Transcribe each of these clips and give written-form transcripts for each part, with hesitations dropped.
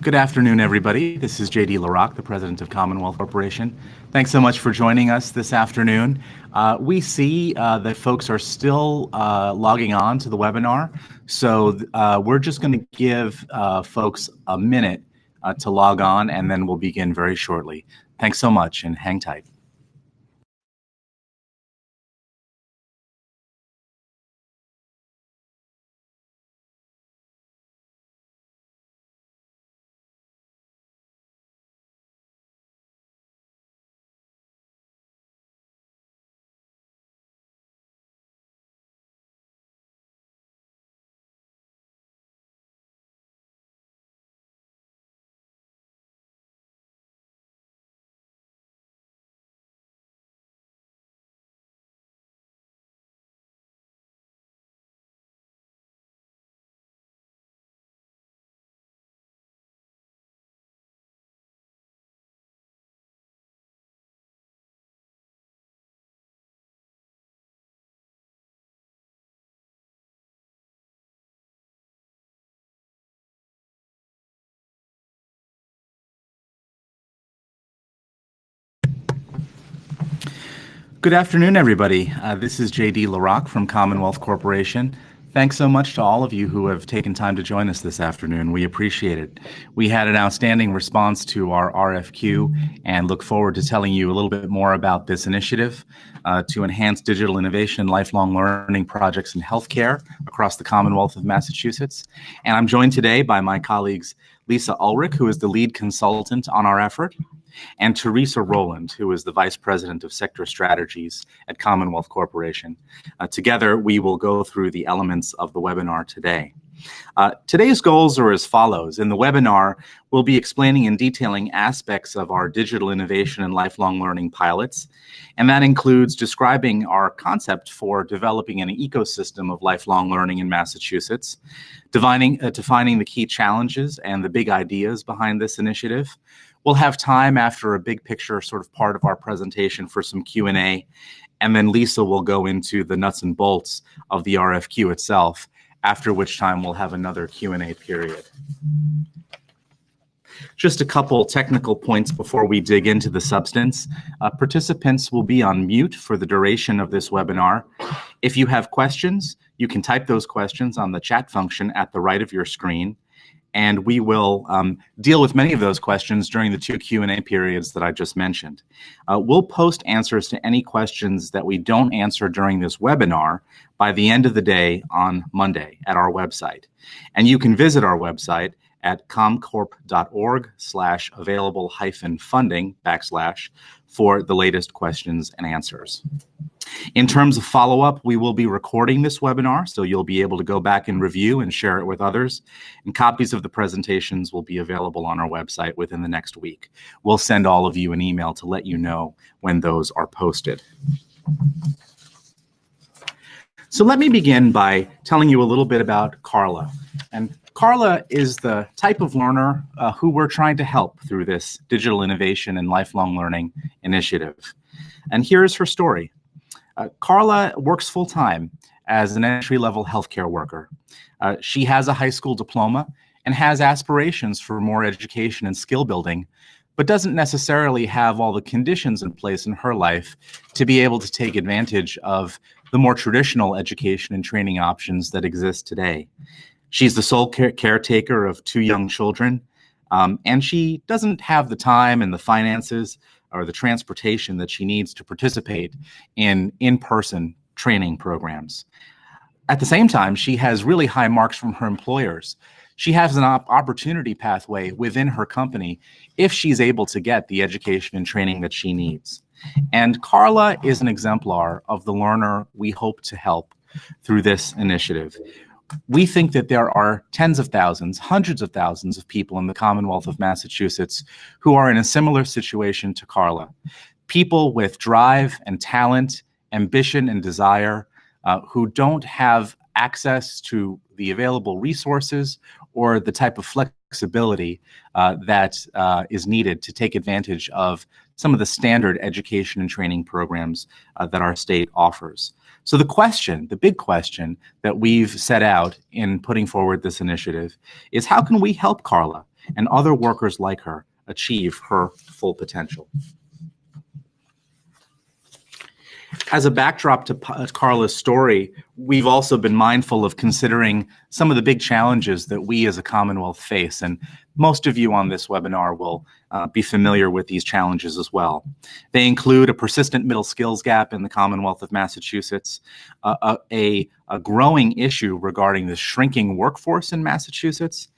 Good afternoon, everybody. This is J.D. LaRock, the president of Commonwealth Corporation. Thanks so much for joining us this afternoon. We see that folks are still logging on to the webinar, so we're just going to give folks a minute to log on, and then we'll begin very shortly. Thanks so much, and hang tight. Good afternoon, everybody. This is J.D. LaRock from Commonwealth Corporation. Thanks so much to all of you who have taken time to join us this afternoon. We appreciate it. We had an outstanding response to our RFQ and look forward to telling you a little bit more about this initiative to enhance digital innovation and lifelong learning projects in healthcare across the Commonwealth of Massachusetts. And I'm joined today by my colleagues Lisa Ulrich, who is the lead consultant on our effort, and Teresa Rowland, who is the Vice President of Sector Strategies at Commonwealth Corporation. Together, we will go through the elements of the webinar today. Today's goals are as follows. In the webinar, we'll be explaining and detailing aspects of our digital innovation and lifelong learning pilots, and that includes describing our concept for developing an ecosystem of lifelong learning in Massachusetts, defining the key challenges and the big ideas behind this initiative. We'll have time after a big picture sort of part of our presentation for some Q&A, and then Lisa will go into the nuts and bolts of the RFQ itself, after which time we'll have another Q&A period. Just a couple technical points before we dig into the substance. Participants will be on mute for the duration of this webinar. If you have questions, you can type those questions on the chat function at the right of your screen, and we will deal with many of those questions during the two Q&A periods that I just mentioned. We'll post answers to any questions that we don't answer during this webinar by the end of the day on Monday at our website. And you can visit our website at comcorp.org/available-funding/ for the latest questions and answers. In terms of follow-up, we will be recording this webinar, so you'll be able to go back and review and share it with others. And copies of the presentations will be available on our website within the next week. We'll send all of you an email to let you know when those are posted. So let me begin by telling you a little bit about Carla. And Carla is the type of learner who we're trying to help through this digital innovation and lifelong learning initiative. And here's her story. Carla works full-time as an entry-level healthcare worker. She has a high school diploma and has aspirations for more education and skill building, but doesn't necessarily have all the conditions in place in her life to be able to take advantage of the more traditional education and training options that exist today. She's the sole caretaker of two young children, and she doesn't have the time and the finances or the transportation that she needs to participate in in-person training programs. At the same time, she has really high marks from her employers. She has an opportunity pathway within her company if she's able to get the education and training that she needs. And Carla is an exemplar of the learner we hope to help through this initiative. We think that there are tens of thousands, hundreds of thousands of people in the Commonwealth of Massachusetts who are in a similar situation to Carla. People with drive and talent, ambition and desire, who don't have access to the available resources or the type of flexibility that is needed to take advantage of some of the standard education and training programs that our state offers. So the big question that we've set out in putting forward this initiative is, how can we help Carla and other workers like her achieve her full potential. As a backdrop to Carla's story, we've also been mindful of considering some of the big challenges that we as a Commonwealth face, and most of you on this webinar will be familiar with these challenges as well. They include a persistent middle skills gap in the Commonwealth of Massachusetts, a growing issue regarding the shrinking workforce in Massachusetts,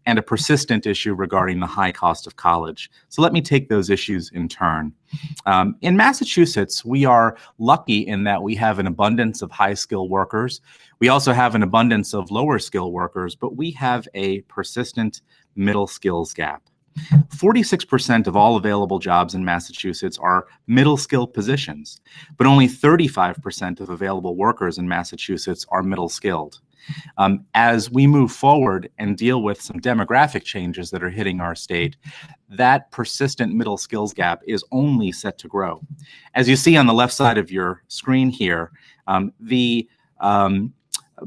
and a persistent issue regarding the high cost of college. So let me take those issues in turn. In Massachusetts, we are lucky in that we have an abundance of high-skilled workers. We also have an abundance of lower-skilled workers, but we have a persistent middle skills gap. 46% of all available jobs in Massachusetts are middle-skilled positions, but only 35% of available workers in Massachusetts are middle-skilled. As we move forward and deal with some demographic changes that are hitting our state, that persistent middle skills gap is only set to grow. As you see on the left side of your screen here, the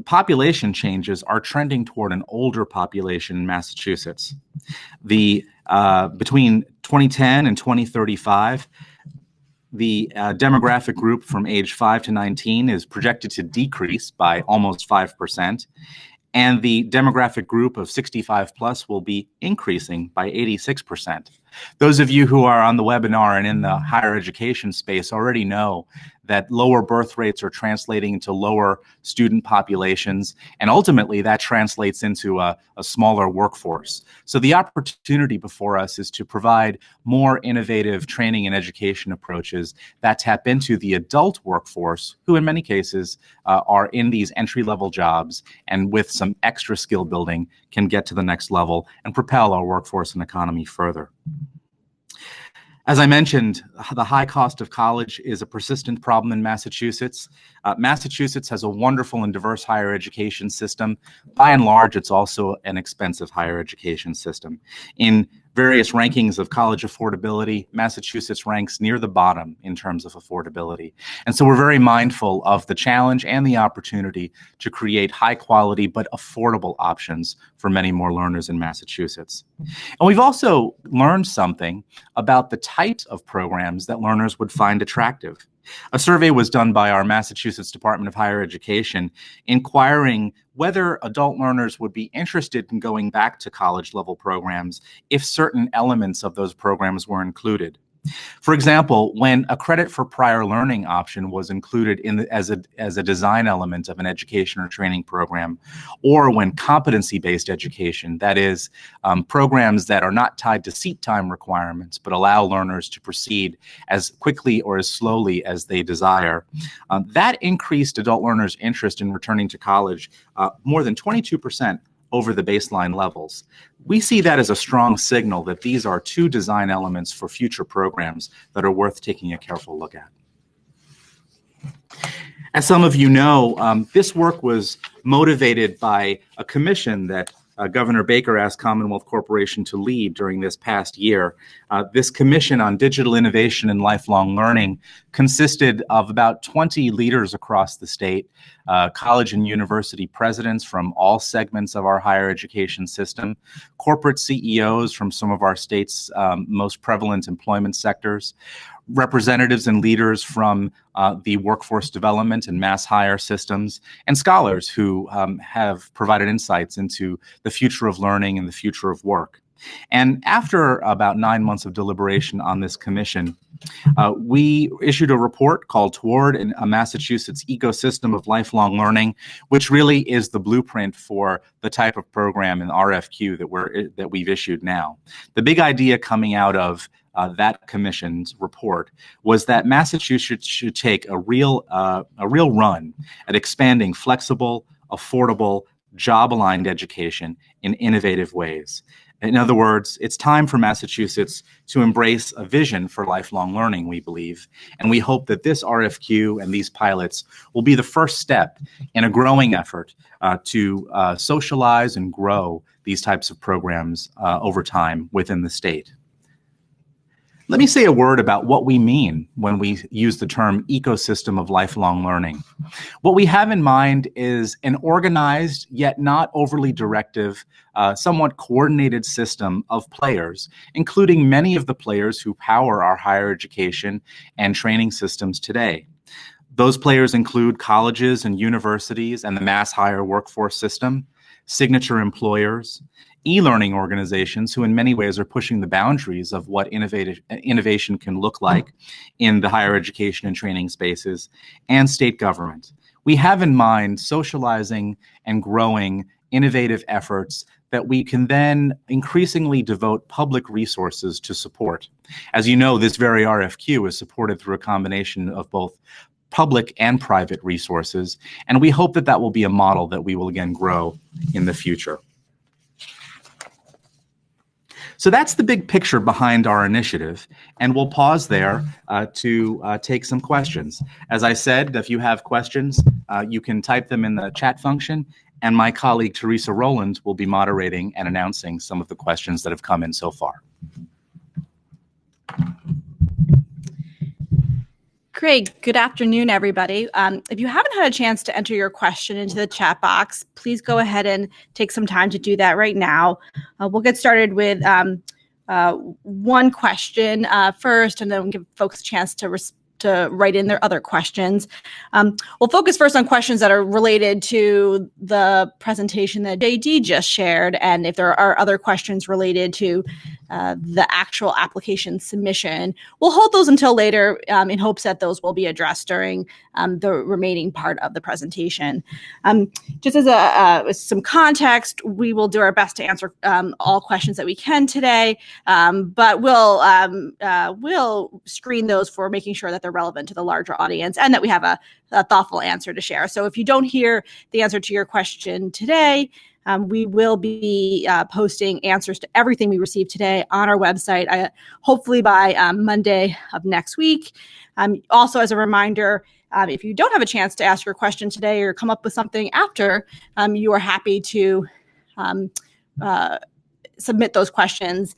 population changes are trending toward an older population in Massachusetts. Between 2010 and 2035, the demographic group from age 5 to 19 is projected to decrease by almost 5%, and the demographic group of 65 plus will be increasing by 86%. Those of you who are on the webinar and in the higher education space already know that lower birth rates are translating into lower student populations, and ultimately that translates into a smaller workforce. So the opportunity before us is to provide more innovative training and education approaches that tap into the adult workforce, who in many cases are in these entry-level jobs, and with some extra skill building can get to the next level and propel our workforce and economy further. As I mentioned, the high cost of college is a persistent problem in Massachusetts. Massachusetts has a wonderful and diverse higher education system. By and large, it's also an expensive higher education system. In various rankings of college affordability, Massachusetts ranks near the bottom in terms of affordability. And so we're very mindful of the challenge and the opportunity to create high quality but affordable options for many more learners in Massachusetts. And we've also learned something about the types of programs that learners would find attractive. A survey was done by our Massachusetts Department of Higher Education inquiring whether adult learners would be interested in going back to college-level programs if certain elements of those programs were included. For example, when a credit for prior learning option was included as a design element of an education or training program, or when competency-based education, that is, programs that are not tied to seat time requirements, but allow learners to proceed as quickly or as slowly as they desire, that increased adult learners' interest in returning to college more than 22% over the baseline levels. We see that as a strong signal that these are two design elements for future programs that are worth taking a careful look at. As some of you know, this work was motivated by a commission that Governor Baker asked Commonwealth Corporation to lead during this past year. This commission on digital innovation and lifelong learning consisted of about 20 leaders across the state, college and university presidents from all segments of our higher education system, corporate CEOs from some of our state's most prevalent employment sectors, representatives and leaders from the workforce development and mass hire systems, and scholars who have provided insights into the future of learning and the future of work. And after about 9 months of deliberation on this commission, we issued a report called Toward a Massachusetts Ecosystem of Lifelong Learning, which really is the blueprint for the type of program in RFQ that we've issued now. The big idea coming out of that commission's report was that Massachusetts should take a real run at expanding flexible, affordable, job-aligned education in innovative ways. In other words, it's time for Massachusetts to embrace a vision for lifelong learning, we believe, and we hope that this RFQ and these pilots will be the first step in a growing effort to socialize and grow these types of programs over time within the state. Let me say a word about what we mean when we use the term ecosystem of lifelong learning. What we have in mind is an organized, yet not overly directive, somewhat coordinated system of players, including many of the players who power our higher education and training systems today. Those players include colleges and universities and the mass higher workforce system, signature employers, e-learning organizations who in many ways are pushing the boundaries of what innovation can look like in the higher education and training spaces, and state government. We have in mind socializing and growing innovative efforts that we can then increasingly devote public resources to support. As you know, this very RFQ is supported through a combination of both public and private resources, and we hope that that will be a model that we will again grow in the future. So that's the big picture behind our initiative, and we'll pause there to take some questions. As I said, if you have questions, you can type them in the chat function, and my colleague Teresa Rowland will be moderating and announcing some of the questions that have come in so far. Great. Good afternoon, everybody. If you haven't had a chance to enter your question into the chat box, please go ahead and take some time to do that right now. We'll get started with one question first, and then we'll give folks a chance to write in their other questions. We'll focus first on questions that are related to the presentation that JD just shared, and if there are other questions related to the actual application submission, we'll hold those until later in hopes that those will be addressed during the remaining part of the presentation. Just as some context, we will do our best to answer all questions that we can today, but we'll screen those for making sure that they're relevant to the larger audience and that we have a thoughtful answer to share. So if you don't hear the answer to your question today, we will be posting answers to everything we received today on our website, hopefully by Monday of next week. Also, as a reminder, if you don't have a chance to ask your question today or come up with something after, you are happy to submit those questions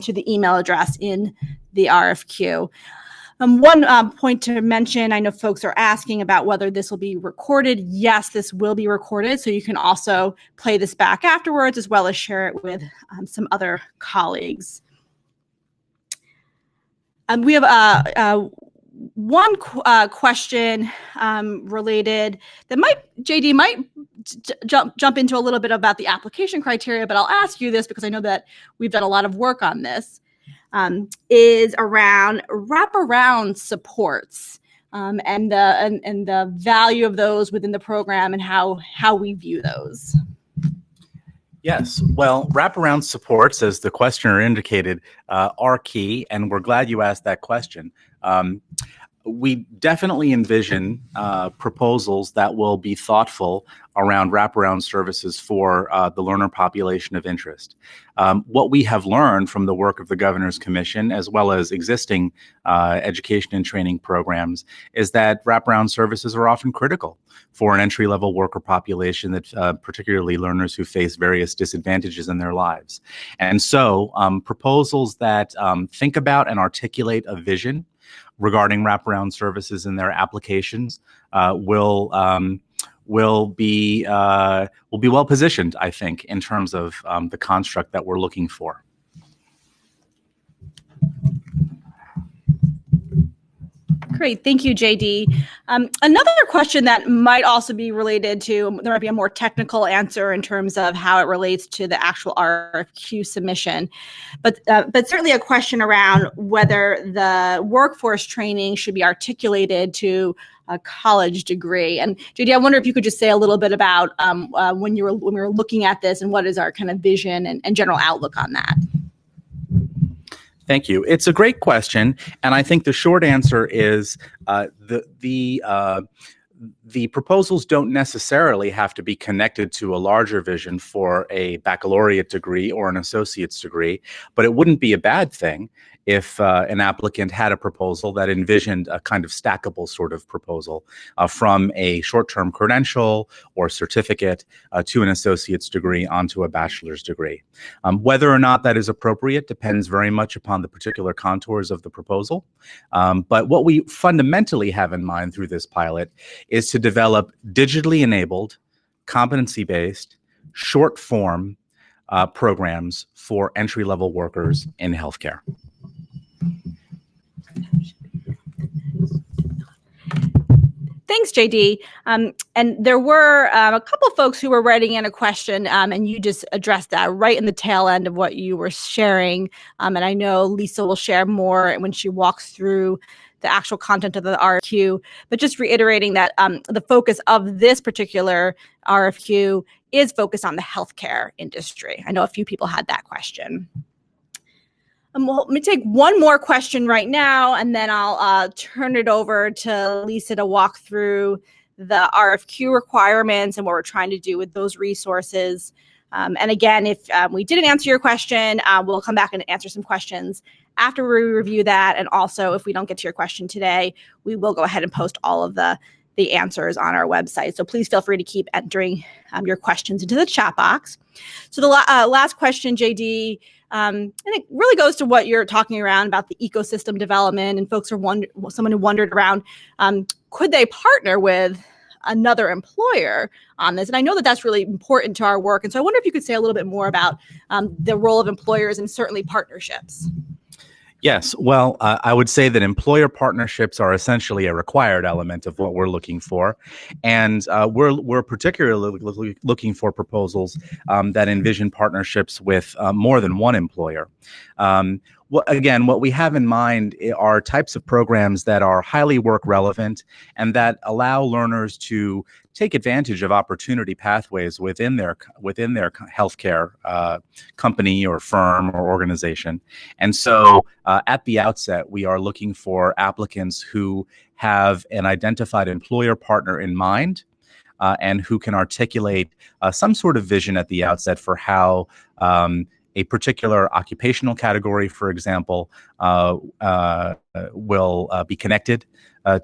to the email address in the RFQ. One point to mention, I know folks are asking about whether this will be recorded. Yes, this will be recorded, so you can also play this back afterwards as well as share it with some other colleagues. We have one question related that JD might jump into a little bit about the application criteria, but I'll ask you this because I know that we've done a lot of work on this. Is around wraparound supports and the value of those within the program and how we view those. Yes, well, wraparound supports, as the questioner indicated, are key, and we're glad you asked that question. We definitely envision proposals that will be thoughtful around wraparound services for the learner population of interest. What we have learned from the work of the Governor's Commission, as well as existing education and training programs, is that wraparound services are often critical for an entry-level worker population, that particularly learners who face various disadvantages in their lives. And so proposals that think about and articulate a vision regarding wraparound services in their applications will be well positioned, I think, in terms of the construct that we're looking for. Great, thank you, JD. Another question that might also be related to, there might be a more technical answer in terms of how it relates to the actual RFQ submission, but certainly a question around whether the workforce training should be articulated to a college degree. And JD, I wonder if you could just say a little bit about when we were looking at this and what is our kind of vision and general outlook on that. Thank you. It's a great question, and I think the short answer is the the proposals don't necessarily have to be connected to a larger vision for a baccalaureate degree or an associate's degree, but it wouldn't be a bad thing if an applicant had a proposal that envisioned a kind of stackable sort of proposal from a short-term credential or certificate to an associate's degree onto a bachelor's degree. Whether or not that is appropriate depends very much upon the particular contours of the proposal. But what we fundamentally have in mind through this pilot is to develop digitally enabled, competency-based, short-form programs for entry-level workers in healthcare. Thanks, JD. And there were a couple folks who were writing in a question, and you just addressed that right in the tail end of what you were sharing. And I know Lisa will share more when she walks through the actual content of the RFQ, but just reiterating that the focus of this particular RFQ is focused on the healthcare industry. I know a few people had that question. Well, let me take one more question right now, and then I'll turn it over to Lisa to walk through the RFQ requirements and what we're trying to do with those resources. And again, if we didn't answer your question, we'll come back and answer some questions after we review that. And also, if we don't get to your question today, we will go ahead and post all of the answers on our website. So please feel free to keep entering your questions into the chat box. So the last question, JD, and it really goes to what you're talking around about the ecosystem development, and folks are someone who wondered around, could they partner with another employer on this? And I know that that's really important to our work. And so I wonder if you could say a little bit more about the role of employers and certainly partnerships. Yes, well, I would say that employer partnerships are essentially a required element of what we're looking for, and we're particularly looking for proposals that envision partnerships with more than one employer. What we have in mind are types of programs that are highly work relevant and that allow learners to take advantage of opportunity pathways within their healthcare company or firm or organization. And so at the outset, we are looking for applicants who have an identified employer partner in mind and who can articulate some sort of vision at the outset for how a particular occupational category, for example, will be connected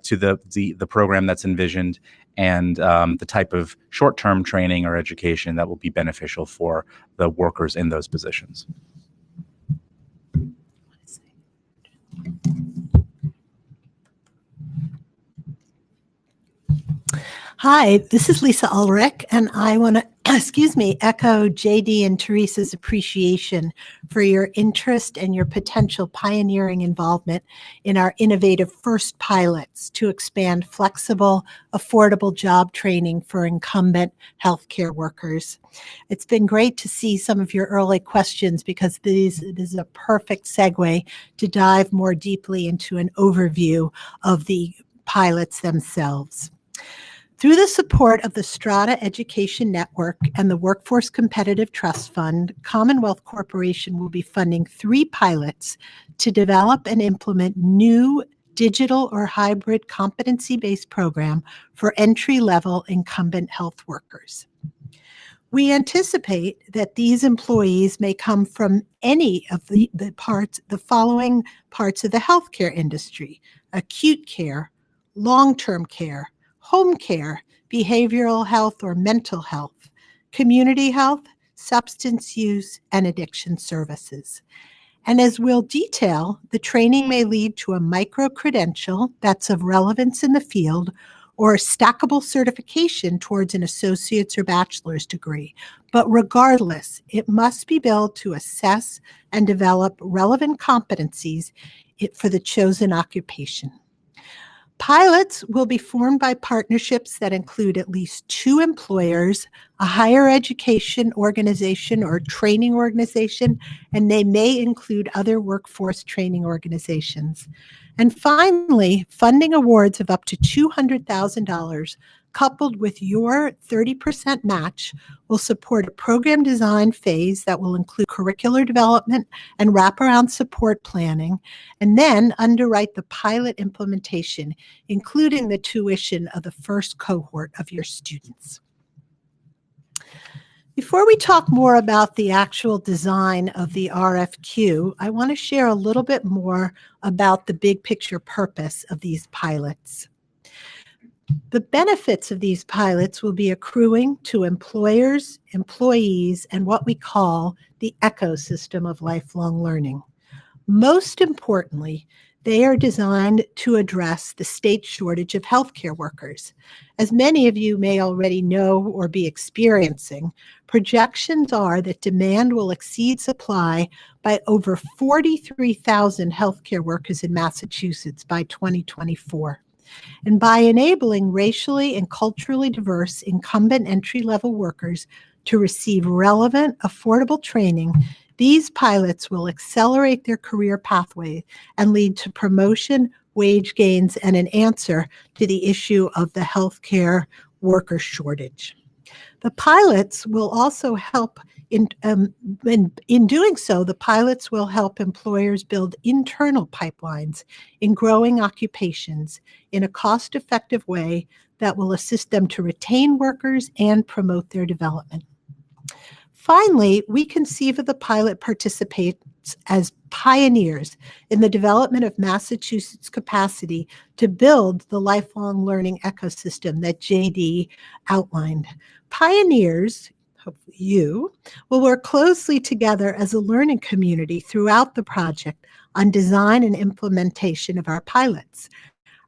to the program that's envisioned, and the type of short-term training or education that will be beneficial for the workers in those positions. Hi, this is Lisa Ulrich, and I want to, echo JD and Teresa's appreciation for your interest and your potential pioneering involvement in our innovative first pilots to expand flexible, affordable job training for incumbent healthcare workers. It's been great to see some of your early questions because this is a perfect segue to dive more deeply into an overview of the pilots themselves. Through the support of the Strata Education Network and the Workforce Competitive Trust Fund, Commonwealth Corporation will be funding 3 pilots to develop and implement new digital or hybrid competency-based program for entry-level incumbent health workers. We anticipate that these employees may come from any of the following parts of the healthcare industry: acute care, long-term care, home care, behavioral health or mental health, community health, substance use, and addiction services. And as we'll detail, the training may lead to a micro-credential that's of relevance in the field, or a stackable certification towards an associate's or bachelor's degree. But regardless, it must be built to assess and develop relevant competencies for the chosen occupation. Pilots will be formed by partnerships that include at least 2 employers, a higher education organization or training organization, and they may include other workforce training organizations. And finally, funding awards of up to $200,000 coupled with your 30% match, will support a program design phase that will include curricular development and wraparound support planning, and then underwrite the pilot implementation, including the tuition of the first cohort of your students. Before we talk more about the actual design of the RFQ, I want to share a little bit more about the big picture purpose of these pilots. The benefits of these pilots will be accruing to employers, employees, and what we call the ecosystem of lifelong learning. Most importantly, they are designed to address the state shortage of healthcare workers. As many of you may already know or be experiencing, projections are that demand will exceed supply by over 43,000 healthcare workers in Massachusetts by 2024. And by enabling racially and culturally diverse incumbent entry-level workers to receive relevant, affordable training, these pilots will accelerate their career pathway and lead to promotion, wage gains, and an answer to the issue of the healthcare worker shortage. The pilots will also help in doing so, the pilots will help employers build internal pipelines in growing occupations in a cost-effective way that will assist them to retain workers and promote their development. Finally, we conceive of the pilot participants as pioneers in the development of Massachusetts' capacity to build the lifelong learning ecosystem that JD outlined. Pioneers, hopefully you, will work closely together as a learning community throughout the project on design and implementation of our pilots.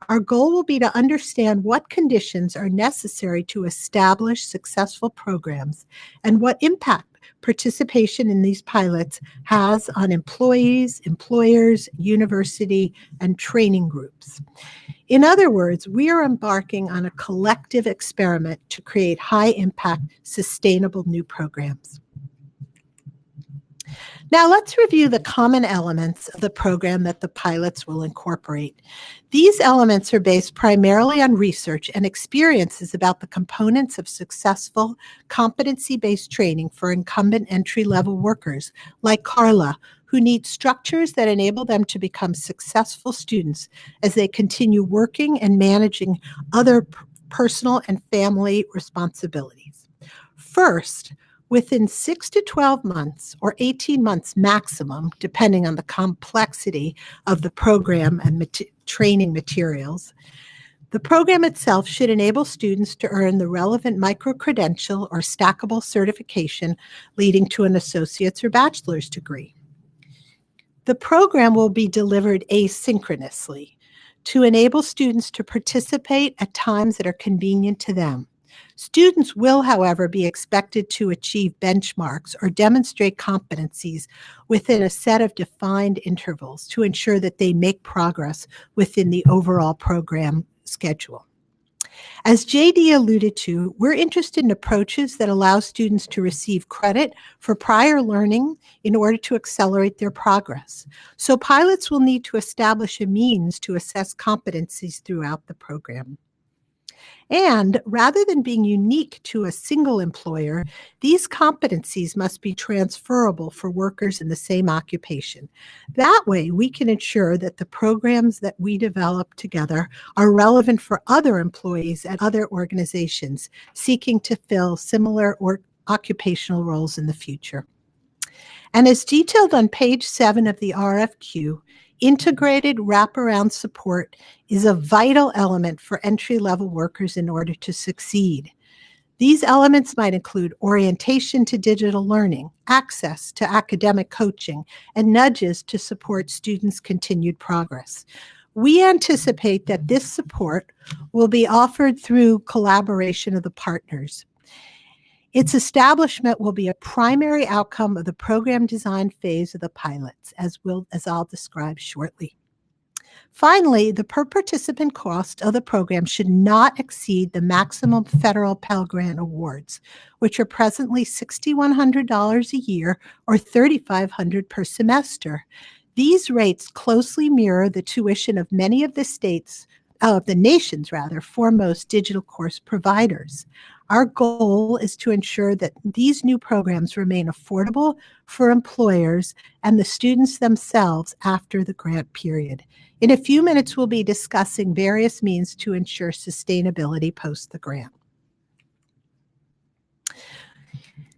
Our goal will be to understand what conditions are necessary to establish successful programs and what impact participation in these pilots has on employees, employers, university, and training groups. In other words, we are embarking on a collective experiment to create high-impact, sustainable new programs. Now let's review the common elements of the program that the pilots will incorporate. These elements are based primarily on research and experiences about the components of successful competency-based training for incumbent entry-level workers like Carla, who need structures that enable them to become successful students as they continue working and managing other personal and family responsibilities. First, within 6 to 12 months or 18 months maximum, depending on the complexity of the program and training materials, the program itself should enable students to earn the relevant micro-credential or stackable certification leading to an associate's or bachelor's degree. The program will be delivered asynchronously to enable students to participate at times that are convenient to them. Students will, however, be expected to achieve benchmarks or demonstrate competencies within a set of defined intervals to ensure that they make progress within the overall program schedule. As JD alluded to, we're interested in approaches that allow students to receive credit for prior learning in order to accelerate their progress. So pilots will need to establish a means to assess competencies throughout the program. And rather than being unique to a single employer, these competencies must be transferable for workers in the same occupation. That way, we can ensure that the programs that we develop together are relevant for other employees at other organizations seeking to fill similar or occupational roles in the future. And as detailed on page 7 of the RFQ, integrated wraparound support is a vital element for entry-level workers in order to succeed. These elements might include orientation to digital learning, access to academic coaching, and nudges to support students' continued progress. We anticipate that this support will be offered through collaboration of the partners. Its establishment will be a primary outcome of the program design phase of the pilots, as I'll describe shortly. Finally, the per participant cost of the program should not exceed the maximum federal Pell Grant awards, which are presently $6,100 a year or $3,500 per semester. These rates closely mirror the tuition of many of the states the nation's foremost digital course providers. Our goal is to ensure that these new programs remain affordable for employers and the students themselves after the grant period. In a few minutes, we'll be discussing various means to ensure sustainability post the grant.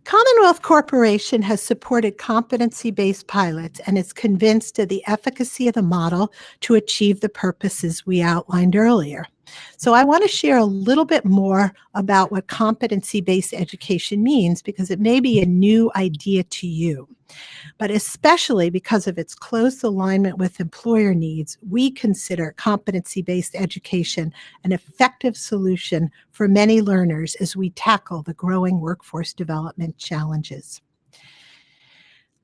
Commonwealth Corporation has supported competency-based pilots and is convinced of the efficacy of the model to achieve the purposes we outlined earlier. So I want to share a little bit more about what competency-based education means, because it may be a new idea to you. But especially because of its close alignment with employer needs, we consider competency-based education an effective solution for many learners as we tackle the growing workforce development challenges.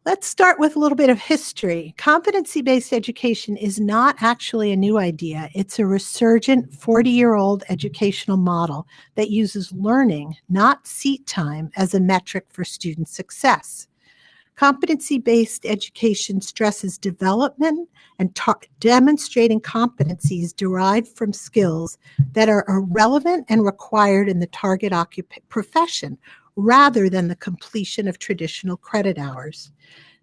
Let's start with a little bit of history. Competency-based education is not actually a new idea. It's a resurgent 40-year-old educational model that uses learning, not seat time, as a metric for student success. Competency-based education stresses development and demonstrating competencies derived from skills that are relevant and required in the target profession, rather than the completion of traditional credit hours.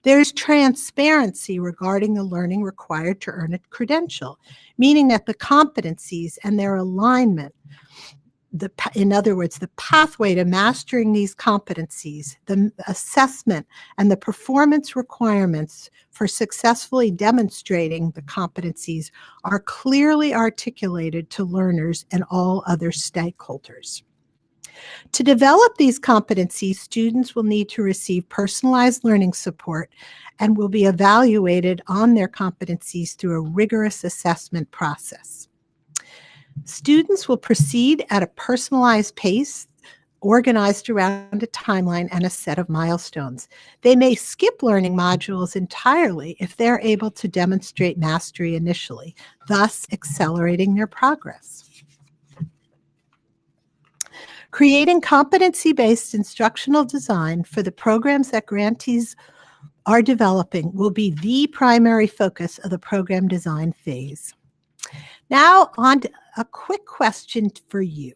There's transparency regarding the learning required to earn a credential, meaning that the competencies and their alignment, in other words, the pathway to mastering these competencies, the assessment and the performance requirements for successfully demonstrating the competencies are clearly articulated to learners and all other stakeholders. To develop these competencies, students will need to receive personalized learning support and will be evaluated on their competencies through a rigorous assessment process. Students will proceed at a personalized pace, organized around a timeline and a set of milestones. They may skip learning modules entirely if they're able to demonstrate mastery initially, thus accelerating their progress. Creating competency-based instructional design for the programs that grantees are developing will be the primary focus of the program design phase. Now, on to a quick question for you.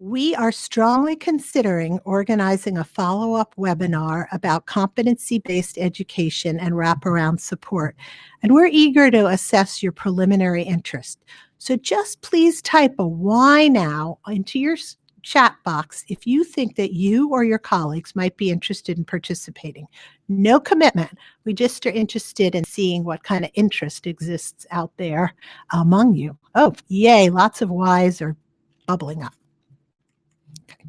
We are strongly considering organizing a follow-up webinar about competency-based education and wraparound support, and we're eager to assess your preliminary interest. So just please type a "why now" into your chat box if you think that you or your colleagues might be interested in participating. No commitment. We just are interested in seeing what kind of interest exists out there among you. Oh, yay, lots of whys are bubbling up. Okay.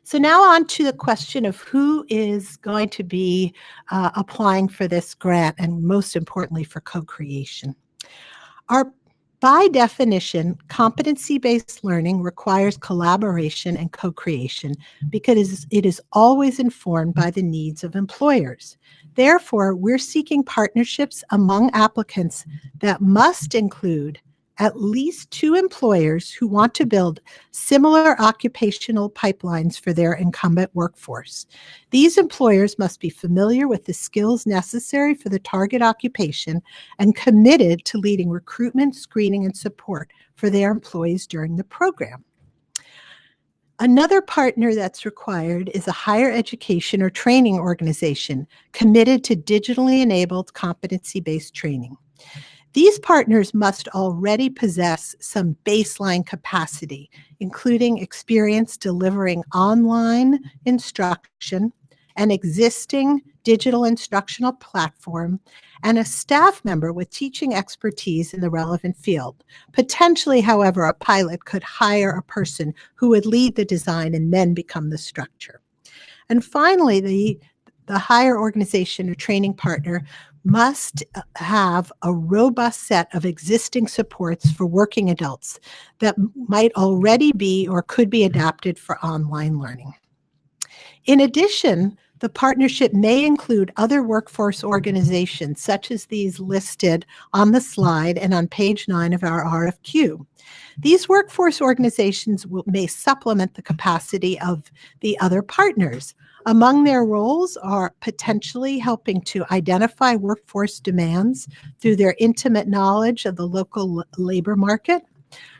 So now on to the question of who is going to be applying for this grant, and most importantly for co-creation. By definition, competency-based learning requires collaboration and co-creation because it is always informed by the needs of employers. Therefore, we're seeking partnerships among applicants that must include at least 2 employers who want to build similar occupational pipelines for their incumbent workforce. These employers must be familiar with the skills necessary for the target occupation and committed to leading recruitment, screening, and support for their employees during the program. Another partner that's required is a higher education or training organization committed to digitally enabled competency-based training. These partners must already possess some baseline capacity, including experience delivering online instruction, an existing digital instructional platform, and a staff member with teaching expertise in the relevant field. Potentially, however, a pilot could hire a person who would lead the design and then become the structure. And finally, the higher organization or training partner must have a robust set of existing supports for working adults that might already be or could be adapted for online learning. In addition, the partnership may include other workforce organizations, such as these listed on the slide and on page 9 of our RFQ. These workforce organizations may supplement the capacity of the other partners. Among their roles are potentially helping to identify workforce demands through their intimate knowledge of the local labor market,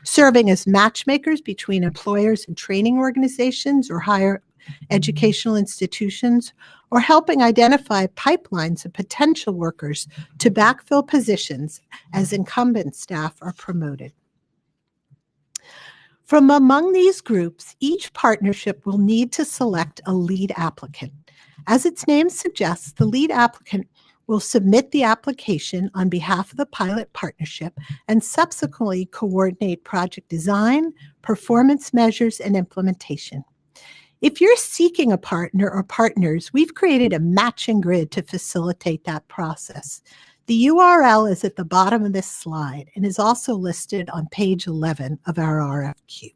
serving as matchmakers between employers and training organizations or higher educational institutions, or helping identify pipelines of potential workers to backfill positions as incumbent staff are promoted. From among these groups, each partnership will need to select a lead applicant. As its name suggests, the lead applicant will submit the application on behalf of the pilot partnership and subsequently coordinate project design, performance measures, and implementation. If you're seeking a partner or partners, we've created a matching grid to facilitate that process. The URL is at the bottom of this slide and is also listed on page 11 of our RFQ.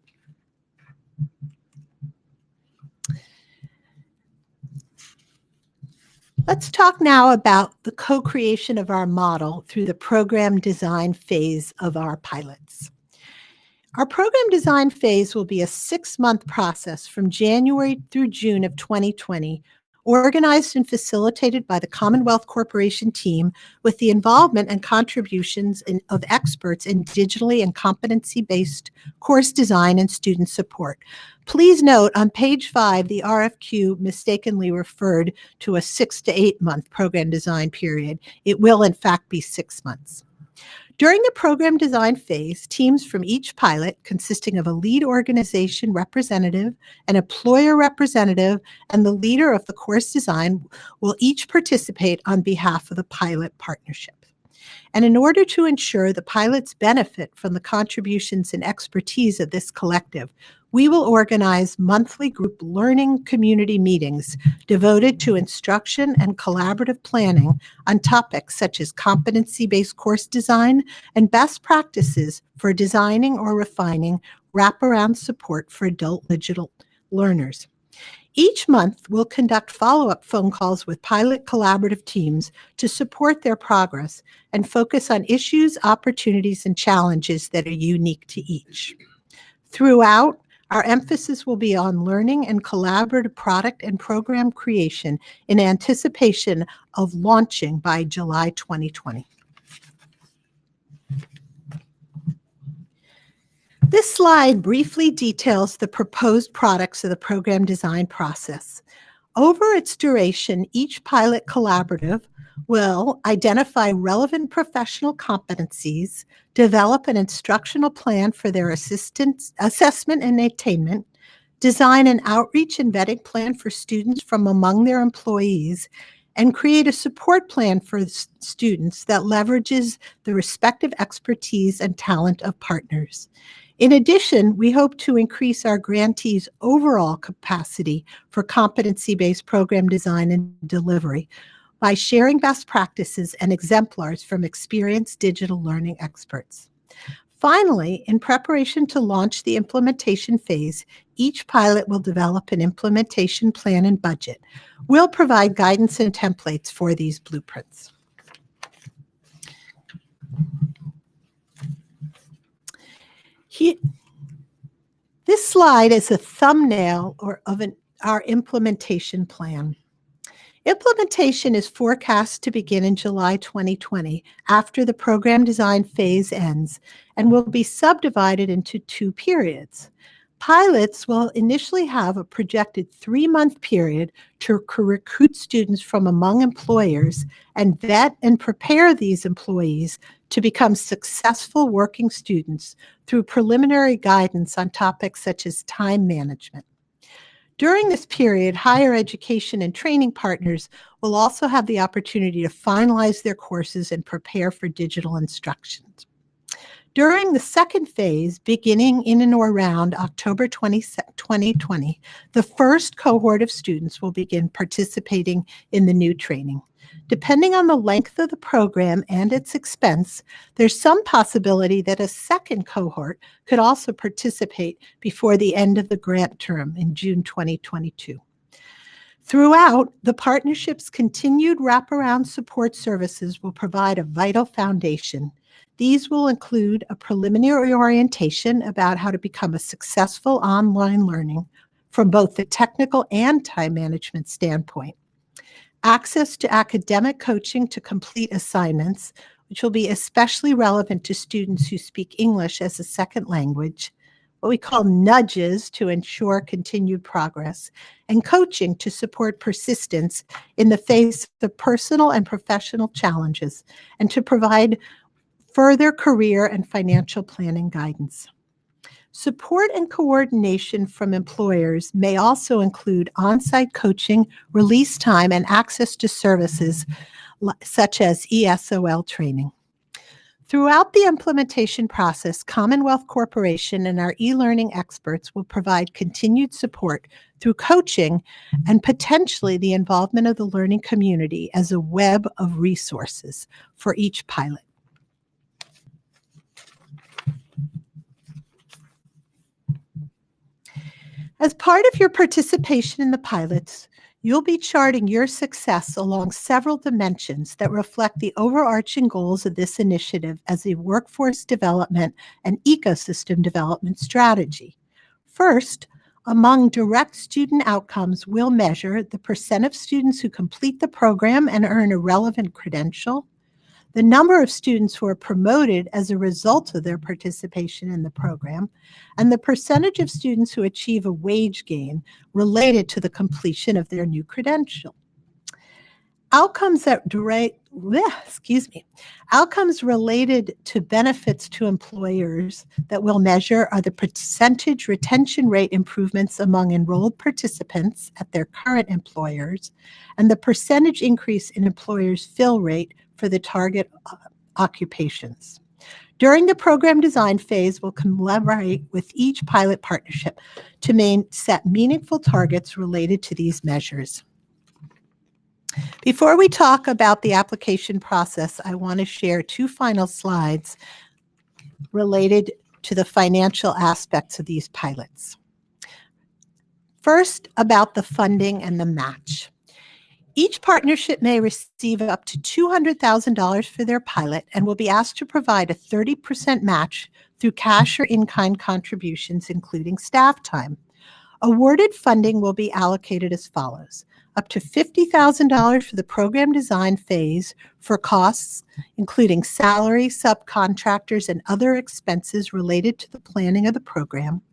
Let's talk now about the co-creation of our model through the program design phase of our pilots. Our program design phase will be a 6-month process from January through June of 2020, organized and facilitated by the Commonwealth Corporation team with the involvement and contributions of experts in digitally and competency-based course design and student support. Please note on page 5, the RFQ mistakenly referred to a 6 to 8 month program design period. It will in fact be 6 months. During the program design phase, teams from each pilot, consisting of a lead organization representative, an employer representative, and the leader of the course design, will each participate on behalf of the pilot partnership. And in order to ensure the pilots benefit from the contributions and expertise of this collective, we will organize monthly group learning community meetings devoted to instruction and collaborative planning on topics such as competency-based course design and best practices for designing or refining wraparound support for adult digital learners. Each month, we'll conduct follow-up phone calls with pilot collaborative teams to support their progress and focus on issues, opportunities, and challenges that are unique to each. Throughout, our emphasis will be on learning and collaborative product and program creation in anticipation of launching by July 2020. This slide briefly details the proposed products of the program design process. Over its duration, each pilot collaborative will identify relevant professional competencies, develop an instructional plan for their assessment and attainment, design an outreach and vetting plan for students from among their employees, and create a support plan for students that leverages the respective expertise and talent of partners. In addition, we hope to increase our grantees' overall capacity for competency-based program design and delivery by sharing best practices and exemplars from experienced digital learning experts. Finally, in preparation to launch the implementation phase, each pilot will develop an implementation plan and budget. We'll provide guidance and templates for these blueprints. This slide is a thumbnail of our implementation plan. Implementation is forecast to begin in July 2020 after the program design phase ends and will be subdivided into 2 periods. Pilots will initially have a projected 3-month period to recruit students from among employers and vet and prepare these employees to become successful working students through preliminary guidance on topics such as time management. During this period, higher education and training partners will also have the opportunity to finalize their courses and prepare for digital instruction. During the second phase, beginning in and around October 2020, the first cohort of students will begin participating in the new training. Depending on the length of the program and its expense, there's some possibility that a second cohort could also participate before the end of the grant term in June 2022. Throughout, the partnership's continued wraparound support services will provide a vital foundation. These will include a preliminary orientation about how to become a successful online learning from both the technical and time management standpoint, access to academic coaching to complete assignments, which will be especially relevant to students who speak English as a second language, what we call nudges to ensure continued progress, and coaching to support persistence in the face of personal and professional challenges, and to provide further career and financial planning guidance. Support and coordination from employers may also include on-site coaching, release time, and access to services such as ESOL training. Throughout the implementation process, Commonwealth Corporation and our e-learning experts will provide continued support through coaching and potentially the involvement of the learning community as a web of resources for each pilot. As part of your participation in the pilots, you'll be charting your success along several dimensions that reflect the overarching goals of this initiative as a workforce development and ecosystem development strategy. First, among direct student outcomes, we'll measure the percent of students who complete the program and earn a relevant credential, the number of students who are promoted as a result of their participation in the program, and the percentage of students who achieve a wage gain related to the completion of their new credential. Outcomes related to benefits to employers that we'll measure are the percentage retention rate improvements among enrolled participants at their current employers and the percentage increase in employers' fill rate for the target occupations. During the program design phase, we'll collaborate with each pilot partnership to set meaningful targets related to these measures. Before we talk about the application process, I want to share two final slides related to the financial aspects of these pilots. First, about the funding and the match. Each partnership may receive up to $200,000 for their pilot and will be asked to provide a 30% match through cash or in-kind contributions, including staff time. Awarded funding will be allocated as follows: up to $50,000 for the program design phase for costs, including salary, subcontractors, and other expenses related to the planning of the program,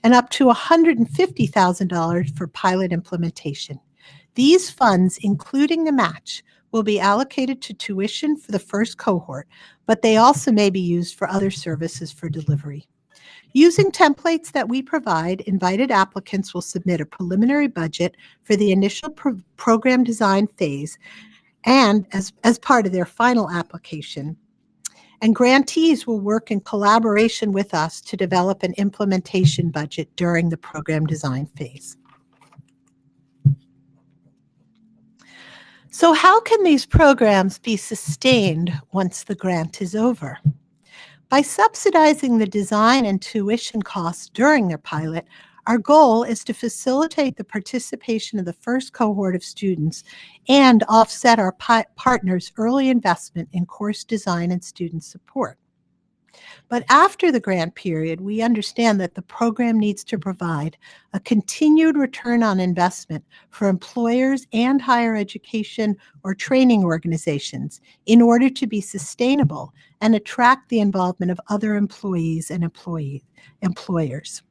and up to $150,000 for pilot implementation. These funds, including the match, will be allocated to tuition for the first cohort, but they also may be used for other services for delivery. Using templates that we provide, invited applicants will submit a preliminary budget for the initial program design phase and as part of their final application. And grantees will work in collaboration with us to develop an implementation budget during the program design phase. So how can these programs be sustained once the grant is over? By subsidizing the design and tuition costs during their pilot, our goal is to facilitate the participation of the first cohort of students and offset our partners' early investment in course design and student support. But after the grant period, we understand that the program needs to provide a continued return on investment for employers and higher education or training organizations in order to be sustainable and attract the involvement of other employees and employers.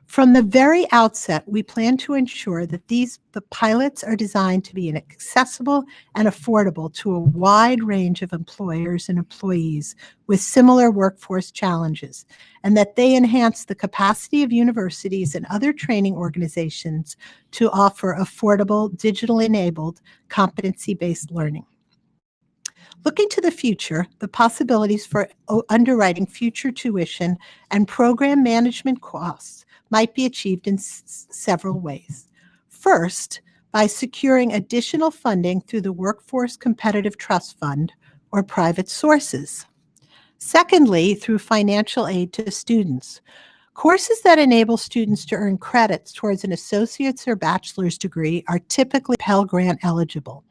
From the very outset, we plan to ensure that the pilots are designed to be accessible and affordable to a wide range of employers and employees with similar workforce challenges, and that they enhance the capacity of universities and other training organizations to offer affordable, digitally enabled, competency-based learning. Looking to the future, the possibilities for underwriting future tuition and program management costs might be achieved in several ways. First, by securing additional funding through the Workforce Competitive Trust Fund or private sources. Secondly, through financial aid to students. Courses that enable students to earn credits towards an associate's or bachelor's degree are typically Pell Grant eligible.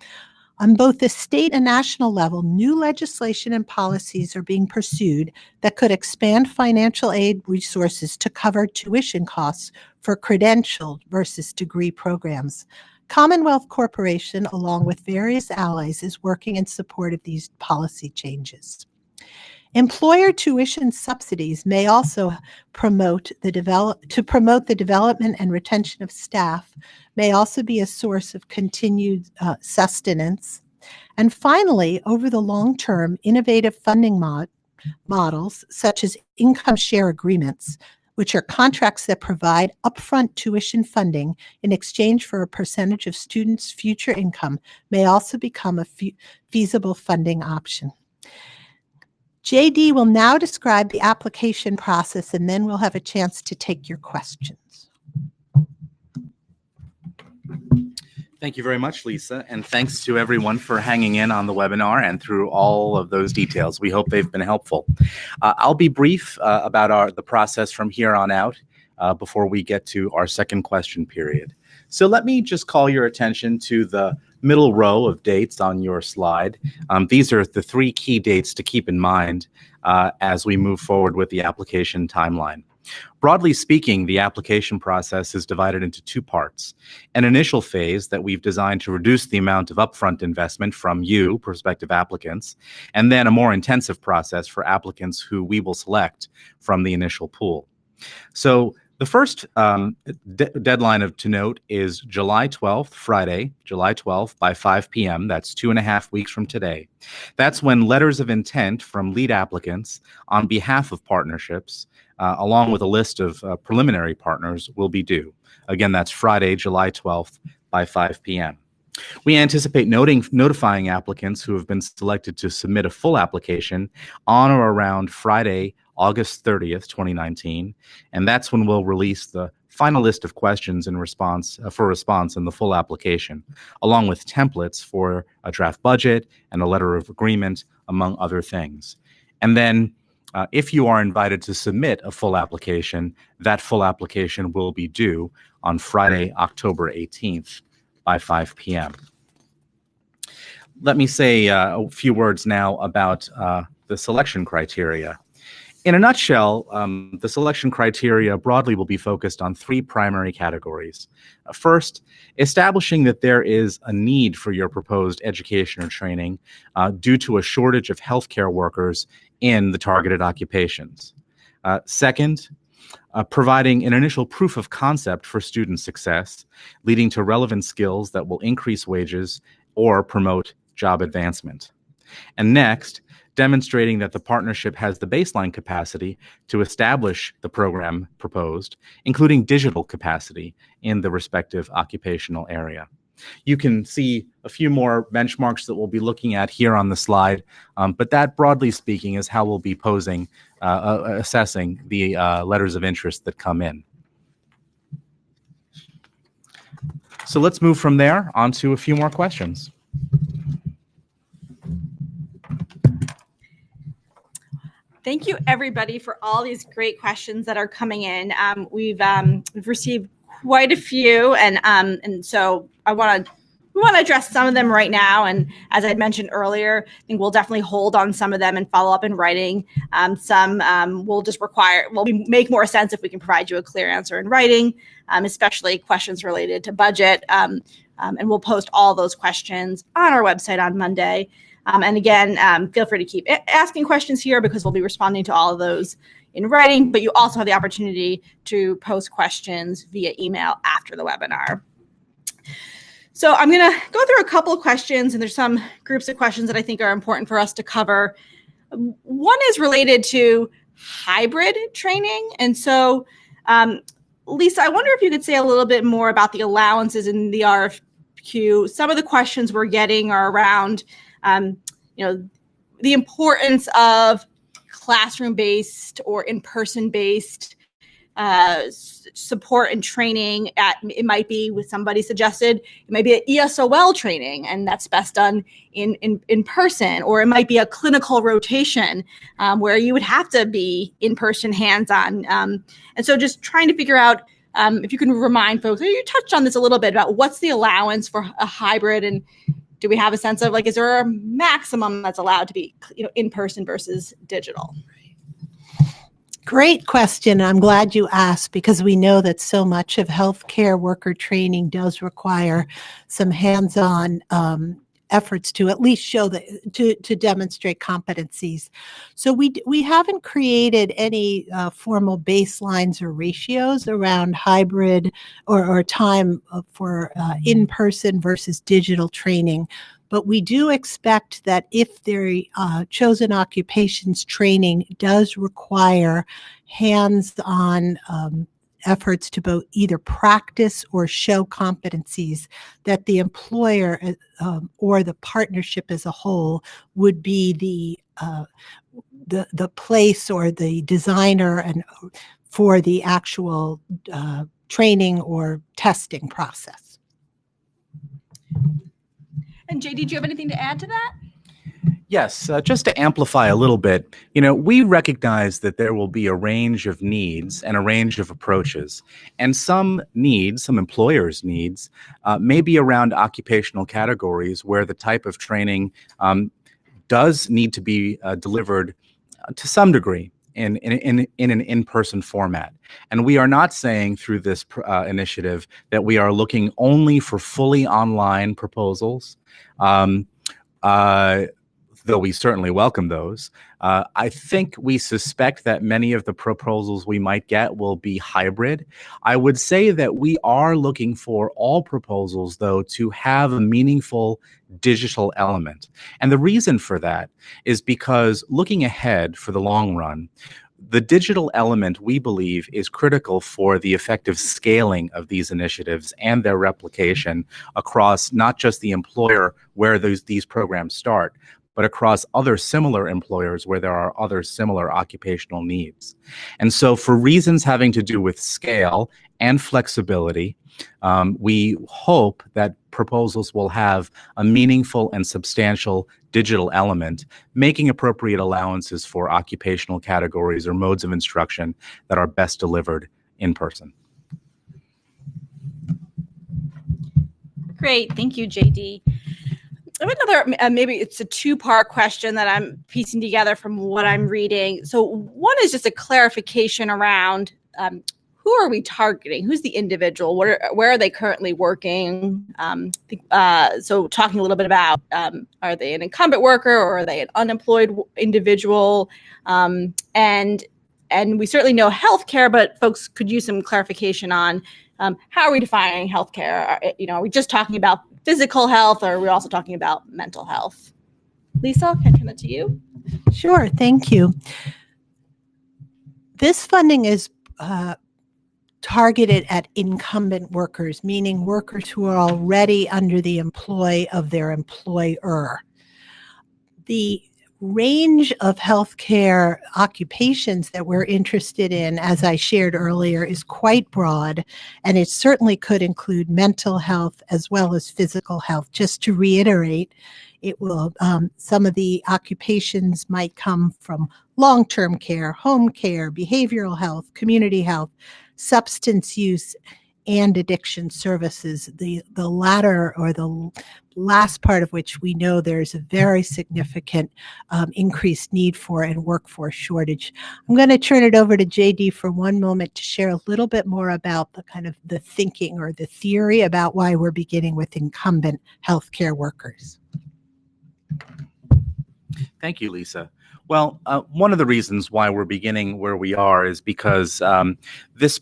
On both the state and national level, new legislation and policies are being pursued that could expand financial aid resources to cover tuition costs for credentialed versus degree programs. Commonwealth Corporation, along with various allies, is working in support of these policy changes. Employer tuition subsidies may also promote the development and retention of staff, may also be a source of continued sustenance. And finally, over the long term, innovative funding models such as income share agreements, which are contracts that provide upfront tuition funding in exchange for a percentage of students' future income, may also become a feasible funding option. JD will now describe the application process, and then we'll have a chance to take your questions. Thank you very much, Lisa, and thanks to everyone for hanging in on the webinar and through all of those details. We hope they've been helpful. I'll be brief about the process from here on out before we get to our second question period. So let me just call your attention to the middle row of dates on your slide. These are the 3 key dates to keep in mind as we move forward with the application timeline. Broadly speaking, the application process is divided into 2 parts. An initial phase that we've designed to reduce the amount of upfront investment from you, prospective applicants, and then a more intensive process for applicants who we will select from the initial pool. So the first deadline to note is July 12th, Friday, July 12th by 5 p.m. That's 2.5 weeks from today. That's when letters of intent from lead applicants on behalf of partnerships, along with a list of preliminary partners, will be due. Again, that's Friday, July 12th by 5 p.m. We anticipate notifying applicants who have been selected to submit a full application on or around Friday, August 30th, 2019, and that's when we'll release the final list of questions in response in the full application, along with templates for a draft budget and a letter of agreement, among other things. And then if you are invited to submit a full application, that full application will be due on Friday, October 18th by 5 p.m. Let me say a few words now about the selection criteria. In a nutshell, the selection criteria broadly will be focused on 3 primary categories. First, establishing that there is a need for your proposed education or training due to a shortage of healthcare workers in the targeted occupations. Second, providing an initial proof of concept for student success, leading to relevant skills that will increase wages or promote job advancement. And next, demonstrating that the partnership has the baseline capacity to establish the program proposed, including digital capacity in the respective occupational area. You can see a few more benchmarks that we'll be looking at here on the slide, but that, broadly speaking, is how we'll be assessing the letters of interest that come in. So let's move from there on to a few more questions. Thank you, everybody, for all these great questions that are coming in. We've received quite a few, and so we want to address some of them right now. And as I mentioned earlier, I think we'll definitely hold on some of them and follow up in writing. Some will make more sense if we can provide you a clear answer in writing, especially questions related to budget. And we'll post all those questions on our website on Monday. And again, feel free to keep asking questions here because we'll be responding to all of those in writing, but you also have the opportunity to post questions via email after the webinar. So I'm going to go through a couple of questions, and there's some groups of questions that I think are important for us to cover. One is related to hybrid training. And so, Lisa, I wonder if you could say a little bit more about the allowances in the RFQ. Some of the questions we're getting are around the importance of classroom-based or in-person-based support and training. It might be, with somebody suggested, it might be an ESOL training, and that's best done in person, or it might be a clinical rotation where you would have to be in person, hands-on. And so just trying to figure out if you can remind folks, you touched on this a little bit, about what's the allowance for a hybrid, and do we have a sense of, is there a maximum that's allowed to be, in person versus digital? Great question. I'm glad you asked because we know that so much of healthcare worker training does require some hands-on efforts to at least show that to demonstrate competencies. So we haven't created any formal baselines or ratios around hybrid or time for in-person versus digital training. But we do expect that if their chosen occupations training does require hands-on efforts to both either practice or show competencies, that the employer or the partnership as a whole would be the place or the designer and for the actual training or testing process. And JD, do you have anything to add to that? Yes, just to amplify a little bit, we recognize that there will be a range of needs and a range of approaches. And some needs, some employers' needs, may be around occupational categories where the type of training does need to be delivered to some degree in an in-person format. And we are not saying through this initiative that we are looking only for fully online proposals. Though we certainly welcome those. I think we suspect that many of the proposals we might get will be hybrid. I would say that we are looking for all proposals, though, to have a meaningful digital element. And the reason for that is because looking ahead for the long run, the digital element, we believe, is critical for the effective scaling of these initiatives and their replication across not just the employer where these programs start, but across other similar employers where there are other similar occupational needs. And so for reasons having to do with scale and flexibility, we hope that proposals will have a meaningful and substantial digital element, making appropriate allowances for occupational categories or modes of instruction that are best delivered in person. Great, thank you, JD. I have another, maybe it's a two-part question that I'm piecing together from what I'm reading. So one is just a clarification around who are we targeting? Who's the individual? Where are they currently working? So talking a little bit about, are they an incumbent worker or are they an unemployed individual? And we certainly know healthcare, but folks could use some clarification on how are we defining healthcare? Are we just talking about physical health, or are we also talking about mental health? Lisa, can I turn that to you? Sure, thank you. This funding is targeted at incumbent workers, meaning workers who are already under the employ of their employer. The range of healthcare occupations that we're interested in, as I shared earlier, is quite broad, and it certainly could include mental health as well as physical health. Just to reiterate, it will some of the occupations might come from long-term care, home care, behavioral health, community health, substance use, and addiction services, the latter or the last part of which we know there's a very significant increased need for and workforce shortage. I'm going to turn it over to JD for one moment to share a little bit more about the kind of the thinking or the theory about why we're beginning with incumbent healthcare workers. Thank you, Lisa. Well, one of the reasons why we're beginning where we are is because this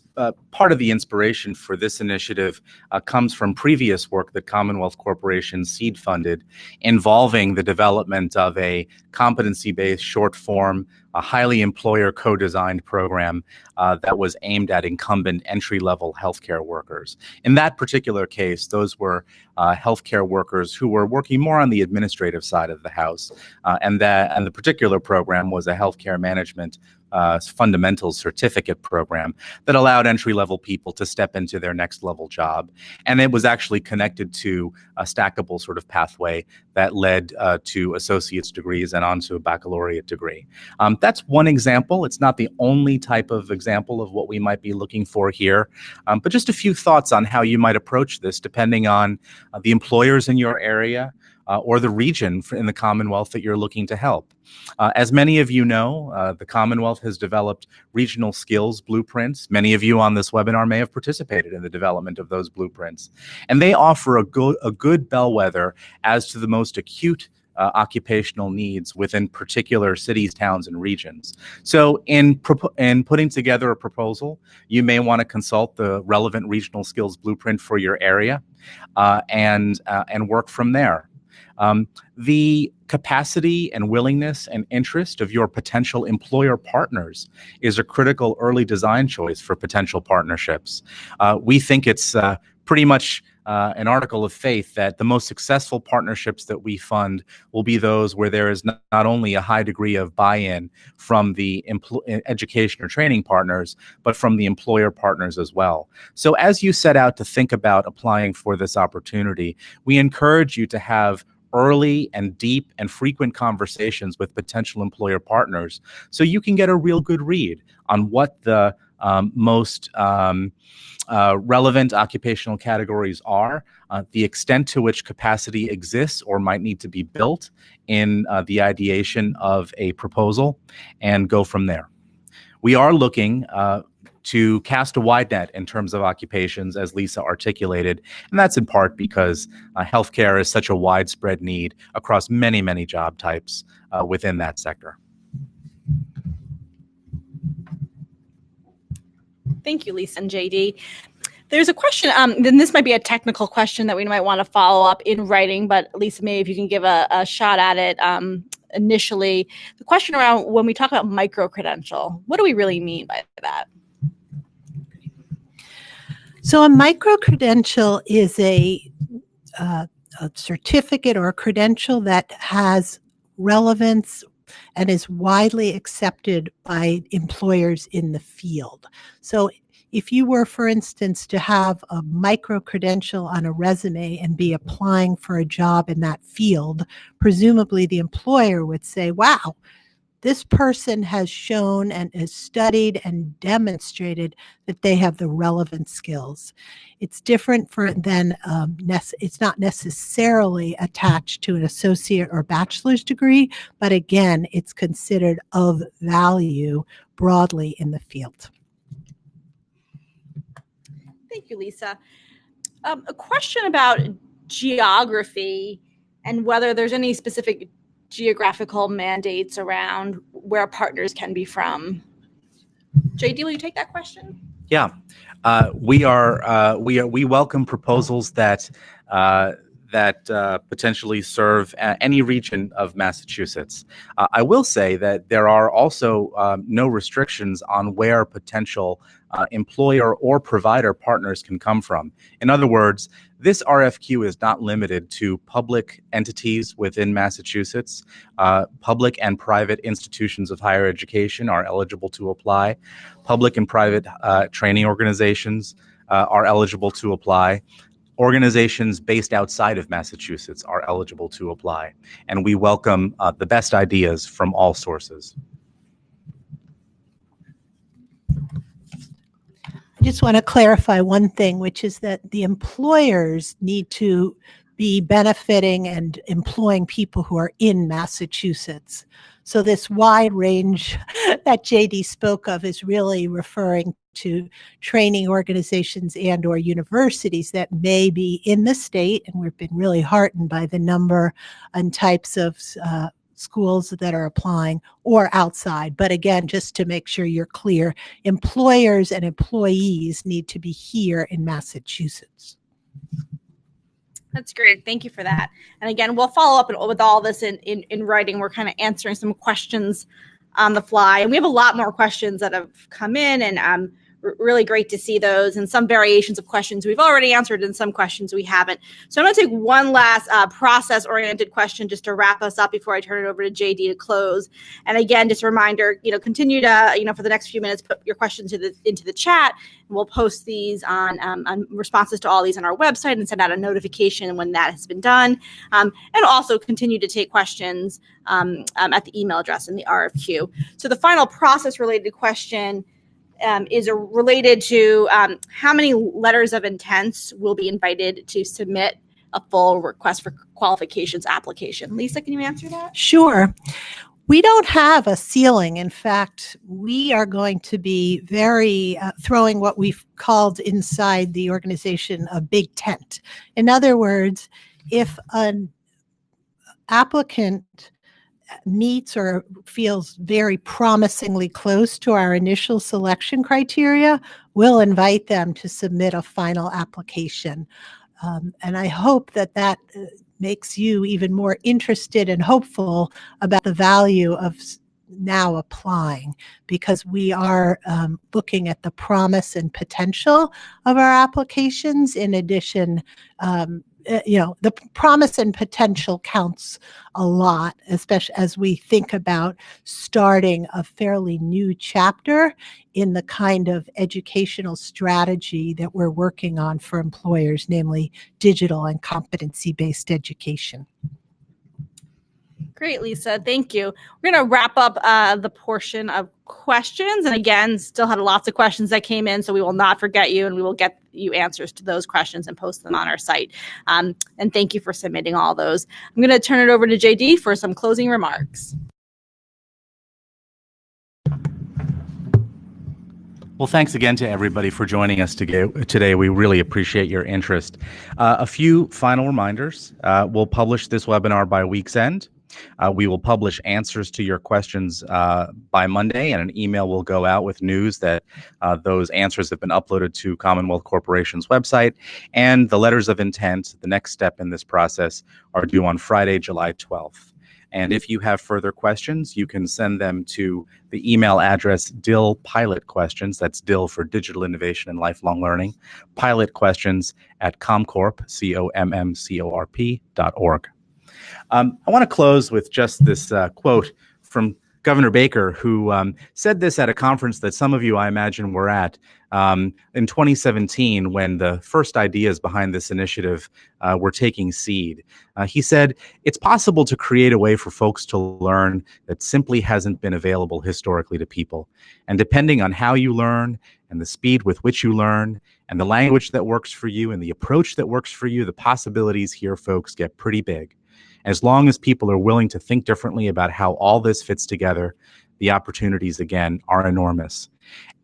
part of the inspiration for this initiative comes from previous work that Commonwealth Corporation seed funded involving the development of a competency-based short form, a highly employer co-designed program that was aimed at incumbent entry-level healthcare workers. In that particular case, those were healthcare workers who were working more on the administrative side of the house, and the particular program was a healthcare management fundamentals certificate program that allowed entry-level people to step into their next level job. And it was actually connected to a stackable sort of pathway that led to associate's degrees and onto a baccalaureate degree. That's one example. It's not the only type of example of what we might be looking for here, but just a few thoughts on how you might approach this depending on the employers in your area, or the region in the Commonwealth that you're looking to help. As many of you know, the Commonwealth has developed regional skills blueprints. Many of you on this webinar may have participated in the development of those blueprints. And they offer a good bellwether as to the most acute occupational needs within particular cities, towns, and regions. So in putting together a proposal, you may want to consult the relevant regional skills blueprint for your area and work from there. The capacity and willingness and interest of your potential employer partners is a critical early design choice for potential partnerships. We think it's pretty much an article of faith that the most successful partnerships that we fund will be those where there is not only a high degree of buy-in from the education or training partners, but from the employer partners as well. So as you set out to think about applying for this opportunity, we encourage you to have early and deep and frequent conversations with potential employer partners so you can get a real good read on what the most relevant occupational categories are, the extent to which capacity exists or might need to be built in the ideation of a proposal, and go from there. We are looking to cast a wide net in terms of occupations, as Lisa articulated, and that's in part because healthcare is such a widespread need across many, many job types within that sector. Thank you, Lisa and JD. There's a question, then this might be a technical question that we might want to follow up in writing, but Lisa, maybe if you can give a shot at it initially. The question around when we talk about micro-credential, what do we really mean by that? So a micro-credential is a certificate or a credential that has relevance and is widely accepted by employers in the field. So if you were, for instance, to have a micro-credential on a resume and be applying for a job in that field, presumably the employer would say, wow, this person has shown and has studied and demonstrated that they have the relevant skills. It's different than it's not necessarily attached to an associate or bachelor's degree, but again, it's considered of value broadly in the field. Thank you, Lisa. A question about geography and whether there's any specific geographical mandates around where partners can be from. JD, will you take that question? Yeah, we welcome proposals that potentially serve any region of Massachusetts. I will say that there are also no restrictions on where potential employer or provider partners can come from. In other words, this RFQ is not limited to public entities within Massachusetts. Public and private institutions of higher education are eligible to apply. Public and private training organizations are eligible to apply. Organizations based outside of Massachusetts are eligible to apply. And we welcome the best ideas from all sources. I just want to clarify one thing, which is that the employers need to be benefiting and employing people who are in Massachusetts. So this wide range that JD spoke of is really referring to training organizations and or universities that may be in the state, and we've been really heartened by the number and types of schools that are applying, or outside. But again, just to make sure you're clear, employers and employees need to be here in Massachusetts. That's great. Thank you for that. And again, we'll follow up with all this in writing. We're kind of answering some questions on the fly. And we have a lot more questions that have come in, and really great to see those, and some variations of questions we've already answered and some questions we haven't. So I'm going to take one last process-oriented question just to wrap us up before I turn it over to JD to close. And again, just a reminder, continue to, for the next few minutes, put your questions into the chat, and we'll post these on responses to all these on our website and send out a notification when that has been done. And also continue to take questions at the email address in the RFQ. So the final process-related question is related to how many letters of intents will be invited to submit a full request for qualifications application. Lisa, can you answer that? Sure. We don't have a ceiling. In fact, we are going to be very throwing what we've called inside the organization a big tent. In other words, if an applicant meets or feels very promisingly close to our initial selection criteria, we'll invite them to submit a final application. And I hope that makes you even more interested and hopeful about the value of now applying, because we are looking at the promise and potential of our applications. In addition, the promise and potential counts a lot, especially as we think about starting a fairly new chapter in the kind of educational strategy that we're working on for employers, namely digital and competency-based education. Great, Lisa. Thank you. We're going to wrap up the portion of questions. And again, still had lots of questions that came in, so we will not forget you, and we will get you answers to those questions and post them on our site. And thank you for submitting all those. I'm going to turn it over to JD for some closing remarks. Well, thanks again to everybody for joining us today. We really appreciate your interest. A few final reminders. We'll publish this webinar by week's end. We will publish answers to your questions by Monday, and an email will go out with news that those answers have been uploaded to Commonwealth Corporation's website. And the letters of intent, the next step in this process, are due on Friday, July 12th. And if you have further questions, you can send them to the email address DILPilotQuestions, that's DIL for Digital Innovation and Lifelong Learning, pilotquestions@comcorp, COMMCORP.org. I want to close with just this quote from Governor Baker, who said this at a conference that some of you, I imagine, were at in 2017 when the first ideas behind this initiative were taking seed. He said, "It's possible to create a way for folks to learn that simply hasn't been available historically to people. And depending on how you learn and the speed with which you learn and the language that works for you and the approach that works for you, the possibilities here, folks, get pretty big. As long as people are willing to think differently about how all this fits together, the opportunities, again, are enormous."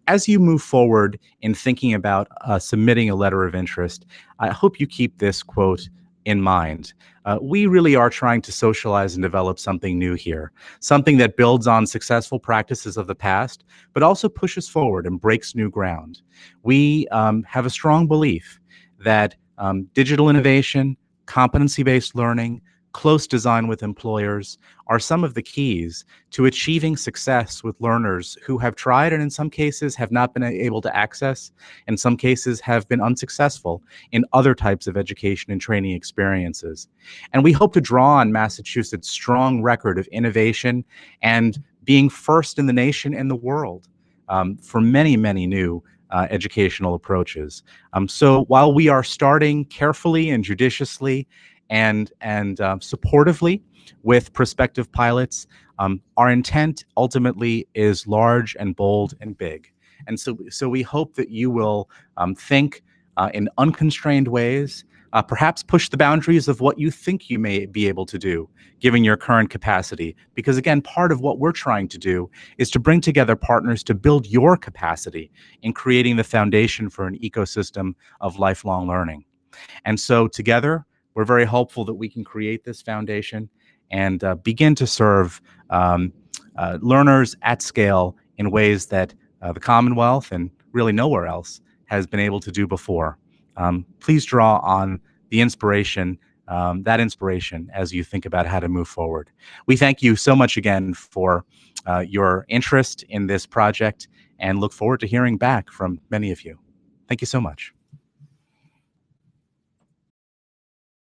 As you move forward in thinking about submitting a letter of interest, I hope you keep this quote in mind. We really are trying to socialize and develop something new here, something that builds on successful practices of the past, but also pushes forward and breaks new ground. We have a strong belief that digital innovation, competency-based learning, close design with employers are some of the keys to achieving success with learners who have tried and in some cases have not been able to access, in some cases have been unsuccessful in other types of education and training experiences. And we hope to draw on Massachusetts' strong record of innovation and being first in the nation and the world for many, many new educational approaches. So while we are starting carefully and judiciously and supportively with prospective pilots, our intent ultimately is large and bold and big. And so we hope that you will think in unconstrained ways, perhaps push the boundaries of what you think you may be able to do, given your current capacity. Because again, part of what we're trying to do is to bring together partners to build your capacity in creating the foundation for an ecosystem of lifelong learning. And so together, we're very hopeful that we can create this foundation and begin to serve learners at scale in ways that the Commonwealth and really nowhere else has been able to do before. Please draw on the inspiration, that inspiration, as you think about how to move forward. We thank you so much again for your interest in this project and look forward to hearing back from many of you. Thank you so much.